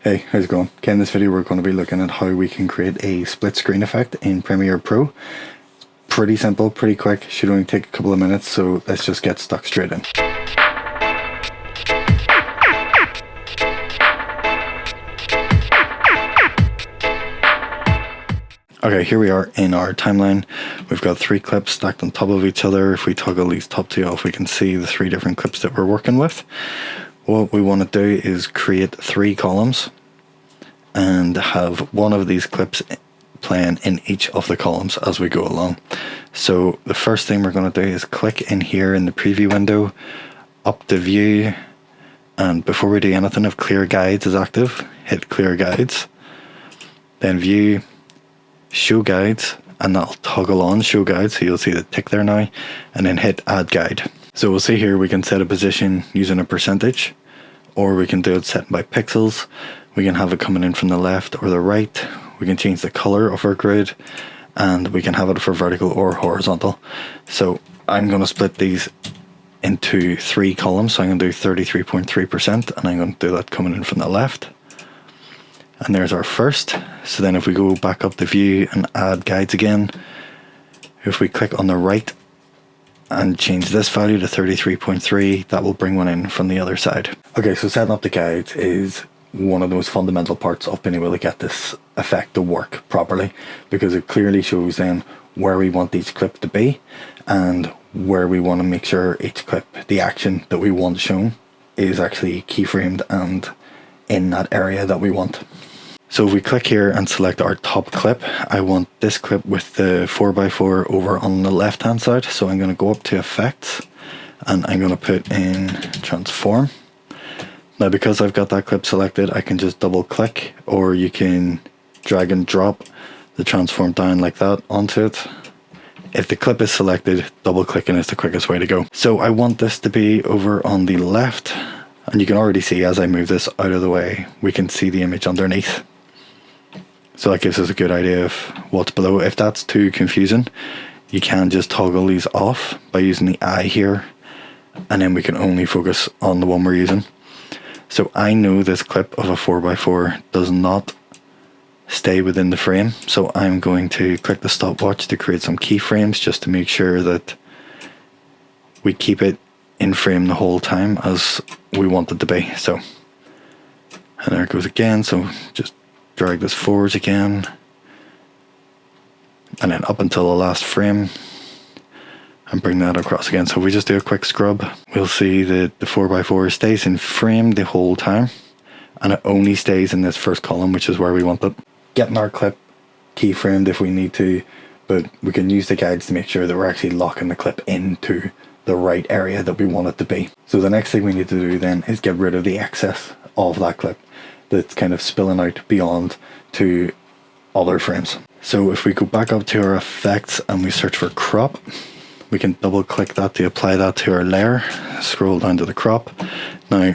Hey, how's it going? Okay, in this video we're going to be looking at how we can create a split screen effect in Premiere Pro. It's pretty simple, pretty quick, should only take a couple of minutes, so let's just get stuck straight in. Okay, here we are in our timeline. We've got 3 clips stacked on top of each other. If we toggle these top 2 off, we can see the 3 different clips that we're working with. What we want to do is create 3 columns and have one of these clips playing in each of the columns as we go along. So the first thing we're going to do is click in here in the preview window, up to view, and before we do anything, if clear guides is active, hit clear guides, then view, show guides, and that'll toggle on show guides, so you'll see the tick there now, and then hit add guide. So we'll see here we can set a position using a percentage, or we can do it set by pixels. We can have it coming in from the left or the right. We can change the color of our grid, and we can have it for vertical or horizontal. So I'm going to split these into 3 columns. So I'm going to do 33.3%, and I'm going to do that coming in from the left. And there's our first. So then if we go back up the view and add guides again, if we click on the right and change this value to 33.3, that will bring one in from the other side. Okay, so setting up the guides is one of the most fundamental parts of being able to get this effect to work properly, because it clearly shows then where we want each clip to be and where we want to make sure each clip, the action that we want shown, is actually keyframed and in that area that we want. So if we click here and select our top clip, I want this clip with the 4x4 over on the left hand side. So I'm going to go up to effects and I'm going to put in transform. Now because I've got that clip selected, I can just double click, or you can drag and drop the transform down like that onto it. If the clip is selected, double clicking is the quickest way to go. So I want this to be over on the left, and you can already see as I move this out of the way, we can see the image underneath. So that gives us a good idea of what's below. If that's too confusing, you can just toggle these off by using the eye here, and then we can only focus on the one we're using. So I know this clip of a 4x4 does not stay within the frame, so I'm going to click the stopwatch to create some keyframes just to make sure that we keep it in frame the whole time as we want it to be. So, and there it goes again, so just drag this forwards again, and then up until the last frame, and bring that across again. So if we just do a quick scrub, we'll see that the 4x4 stays in frame the whole time, and it only stays in this first column, which is where we want it. Getting our clip keyframed if we need to, but we can use the guides to make sure that we're actually locking the clip into the right area that we want it to be. So the next thing we need to do then is get rid of the excess of that clip that's kind of spilling out beyond to other frames. So if we go back up to our effects and we search for crop, we can double click that to apply that to our layer, scroll down to the crop. Now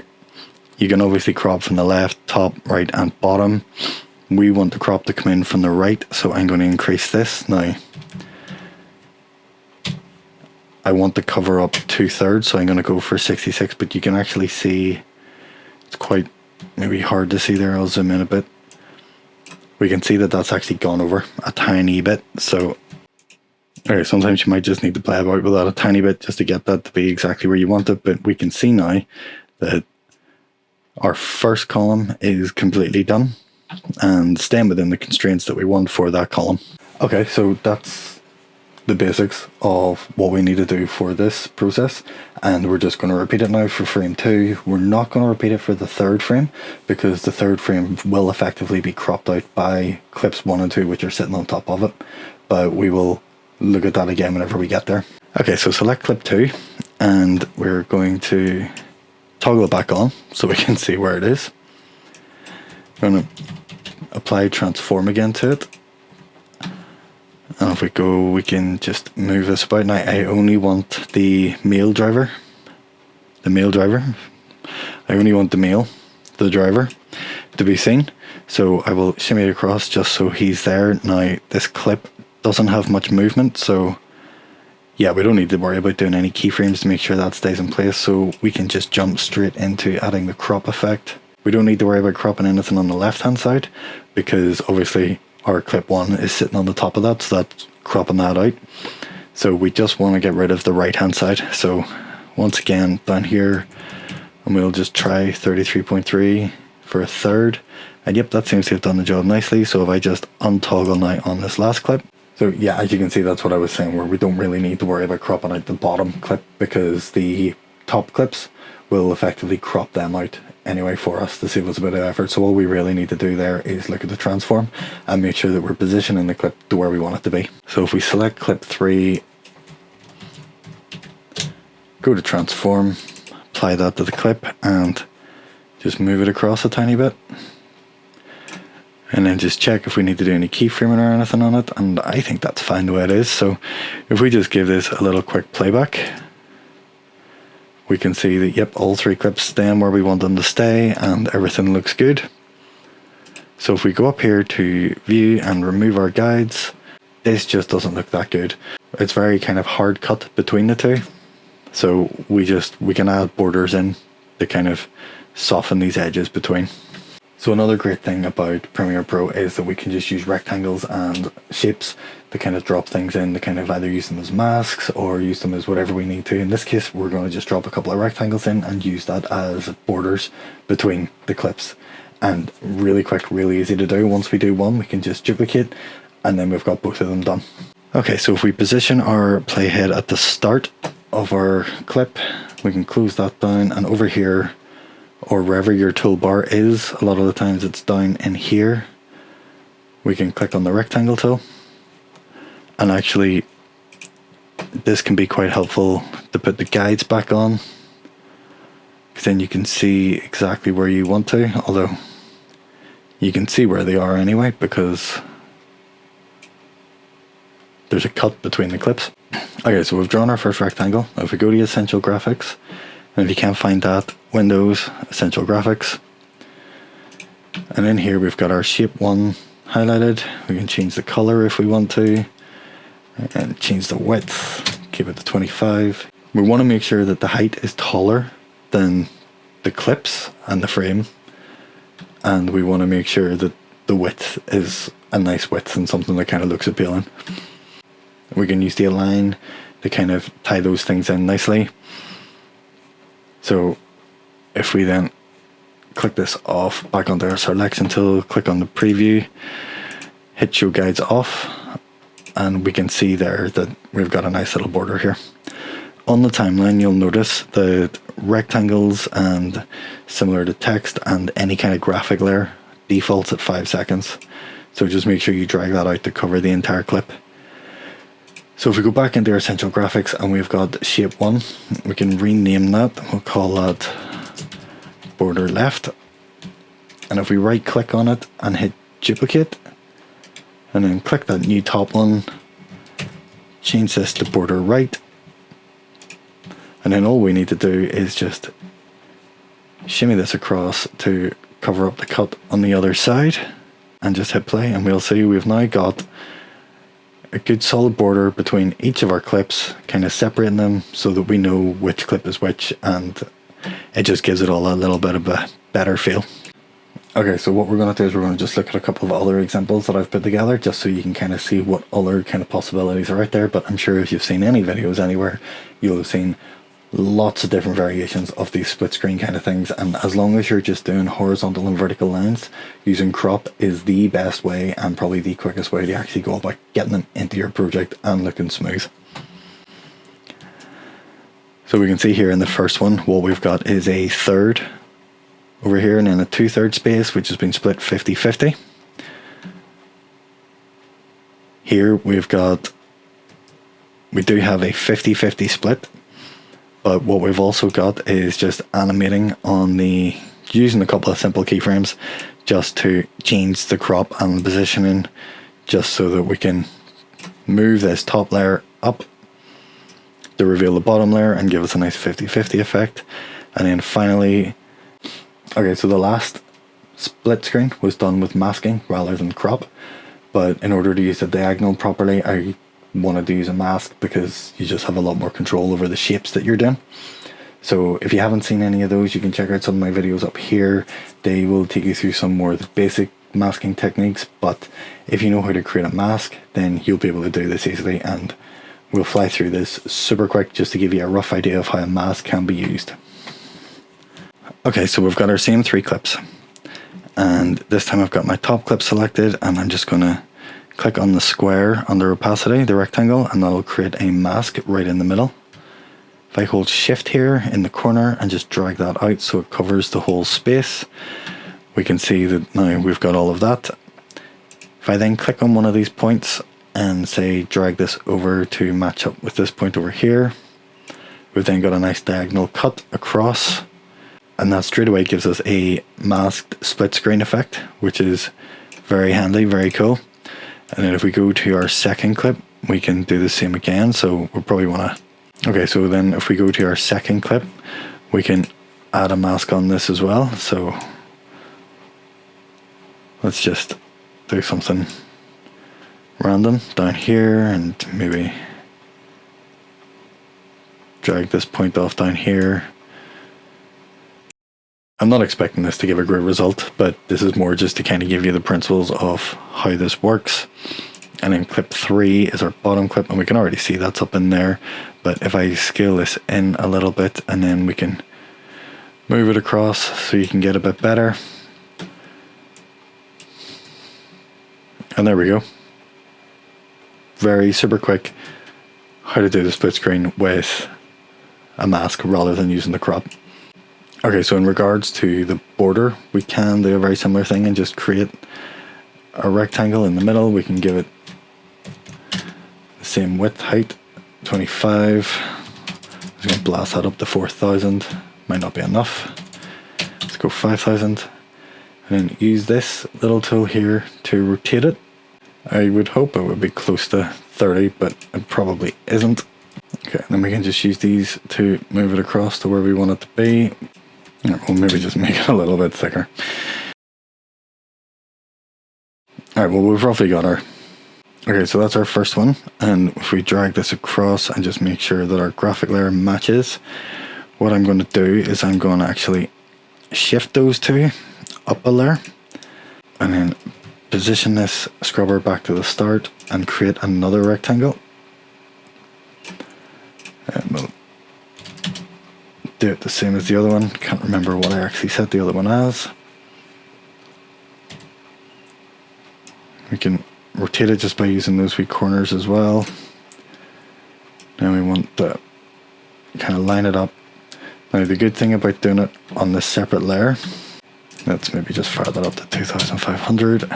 you can obviously crop from the left, top, right and bottom. We want the crop to come in from the right, so I'm going to increase this. Now I want to cover up 2/3, so I'm going to go for 66, but you can actually see it's quite maybe hard to see there. I'll zoom in a bit. We can see that that's actually gone over a tiny bit. So okay, sometimes you might just need to play about with that a tiny bit just to get that to be exactly where you want it, but we can see now that our first column is completely done and staying within the constraints that we want for that column. Okay, so that's the basics of what we need to do for this process, and we're just going to repeat it now for frame 2. We're not going to repeat it for the 3rd frame, because the 3rd frame will effectively be cropped out by clips 1 and 2 which are sitting on top of it, but we will look at that again whenever we get there. Okay, so select clip 2 and we're going to toggle it back on so we can see where it is. We're going to apply transform again to it, and if we go, we can just move this about. Now I only want the male driver, I only want the driver to be seen, so I will shimmy it across just so he's there. Now this clip doesn't have much movement, so yeah, we don't need to worry about doing any keyframes to make sure that stays in place, so we can just jump straight into adding the crop effect. We don't need to worry about cropping anything on the left hand side, because obviously our clip 1 is sitting on the top of that, so that's cropping that out. So we just want to get rid of the right hand side. So once again down here, and we'll just try 33.3 for a third, and yep, that seems to have done the job nicely. So if I just untoggle now on this last clip, so yeah, as you can see, that's what I was saying, where we don't really need to worry about cropping out the bottom clip, because the top clips will effectively crop them out anyway for us to save us a bit of effort. So all we really need to do there is look at the transform and make sure that we're positioning the clip to where we want it to be. So if we select clip 3, go to transform, apply that to the clip, and just move it across a tiny bit, and then just check if we need to do any keyframing or anything on it, and I think that's fine the way it is. So if we just give this a little quick playback, we can see that yep, all 3 clips staying where we want them to stay, and everything looks good. So if we go up here to view and remove our guides, this just doesn't look that good. It's very kind of hard cut between the two. So we can add borders in to kind of soften these edges between. So another great thing about Premiere Pro is that we can just use rectangles and shapes to kind of drop things in, to kind of either use them as masks or use them as whatever we need to. In this case, we're going to just drop a couple of rectangles in and use that as borders between the clips. And really quick, really easy to do. Once we do one, we can just duplicate, and then we've got both of them done. Okay, so if we position our playhead at the start of our clip, we can close that down, and over here, or wherever your toolbar is, a lot of the times it's down in here, we can click on the rectangle tool, and actually this can be quite helpful to put the guides back on, because then you can see exactly where you want to, although you can see where they are anyway because there's a cut between the clips. Okay, so we've drawn our first rectangle. Now if we go to Essential Graphics, and if you can't find that, Windows, Essential Graphics, and in here we've got our shape 1 highlighted. We can change the color if we want to, and change the width, keep it to 25. We want to make sure that the height is taller than the clips and the frame, and we want to make sure that the width is a nice width and something that kind of looks appealing. We can use the align to kind of tie those things in nicely. So if we then click this off, back onto our selection tool, click on the preview, hit show guides off, and we can see there that we've got a nice little border here. On the timeline, you'll notice that rectangles and similar to text and any kind of graphic layer defaults at 5 seconds. So just make sure you drag that out to cover the entire clip. So if we go back into our Essential Graphics and we've got shape 1, we can rename that. We'll call that border left. And if we right click on it and hit duplicate, and then click that new top one, change this to border right. And then all we need to do is just shimmy this across to cover up the cut on the other side, and just hit play, and we'll see we've now got a good solid border between each of our clips, kind of separating them so that we know which clip is which, and it just gives it all a little bit of a better feel. Okay, so what we're going to do is we're going to just look at a couple of other examples that I've put together, just so you can kind of see what other kind of possibilities are out there. But I'm sure if you've seen any videos anywhere, you'll have seen lots of different variations of these split screen kind of things, and as long as you're just doing horizontal and vertical lines, using crop is the best way and probably the quickest way to actually go about getting them into your project and looking smooth. So we can see here in the first one, what we've got is a third over here and then a 2/3 space which has been split 50-50. Here we do have a 50-50 split. But what we've also got is just animating on using a couple of simple keyframes just to change the crop and the positioning, just so that we can move this top layer up to reveal the bottom layer and give us a nice 50-50 effect. And then finally, okay, so the last split screen was done with masking rather than crop, but in order to use the diagonal properly, I wanted to use a mask because you just have a lot more control over the shapes that you're doing. So if you haven't seen any of those, you can check out some of my videos up here. They will take you through some more of the basic masking techniques, but if you know how to create a mask, then you'll be able to do this easily, and we'll fly through this super quick just to give you a rough idea of how a mask can be used. Okay, so we've got our same 3 clips, and this time I've got my top clip selected, and I'm just going to click on the square under opacity, the rectangle, and that'll create a mask right in the middle. If I hold shift here in the corner and just drag that out so it covers the whole space, we can see that now we've got all of that. If I then click on one of these points and say drag this over to match up with this point over here, we've then got a nice diagonal cut across, and that straight away gives us a masked split screen effect, which is very handy, very cool. And then if we go to our second clip, we can do the same again. So we'll probably want to... Okay, so then if we go to our second clip, we can add a mask on this as well. So let's just do something random down here and maybe drag this point off down here. I'm not expecting this to give a great result, but this is more just to kind of give you the principles of how this works. And then clip 3 is our bottom clip, and we can already see that's up in there. But if I scale this in a little bit, and then we can move it across so you can get a bit better. And there we go. Very super quick how to do the split screen with a mask rather than using the crop. Okay, so in regards to the border, we can do a very similar thing and just create a rectangle in the middle. We can give it the same width, height, 25. I'm just going to blast that up to 4,000. Might not be enough. Let's go 5,000. And then use this little tool here to rotate it. I would hope it would be close to 30, but it probably isn't. Okay, then we can just use these to move it across to where we want it to be. We'll maybe just make it a little bit thicker. Alright, well, we've roughly got our... Okay, so that's our first one, and if we drag this across and just make sure that our graphic layer matches, what I'm going to do is I'm going to actually shift those two up a layer, and then position this scrubber back to the start and create another rectangle. And we'll do it the same as the other one. Can't remember what I actually set the other one as. We can rotate it just by using those 3 corners as well. Now we want to kind of line it up. Now the good thing about doing it on this separate layer, let's maybe just fire that up to 2,500.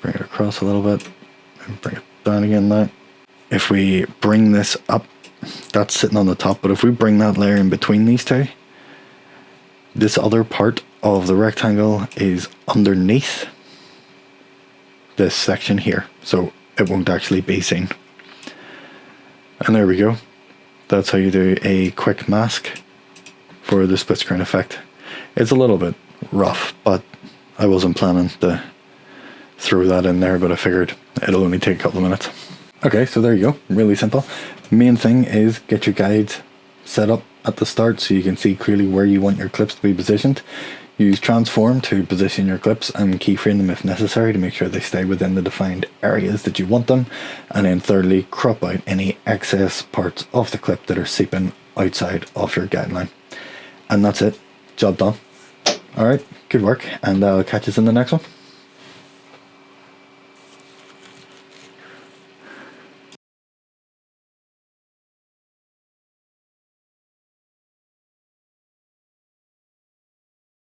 Bring it across a little bit and bring it down again now. If we bring this up, that's sitting on the top, but if we bring that layer in between these two, this other part of the rectangle is underneath this section here, so it won't actually be seen. And there we go. That's how you do a quick mask for the split screen effect. It's a little bit rough, but I wasn't planning to throw that in there, but I figured it'll only take a couple of minutes. Okay, so there you go, really simple. Main thing is get your guides set up at the start so you can see clearly where you want your clips to be positioned. Use transform to position your clips and keyframe them if necessary to make sure they stay within the defined areas that you want them. And then thirdly, crop out any excess parts of the clip that are seeping outside of your guideline. And that's it, job done. Alright, good work, and I'll catch you in the next one.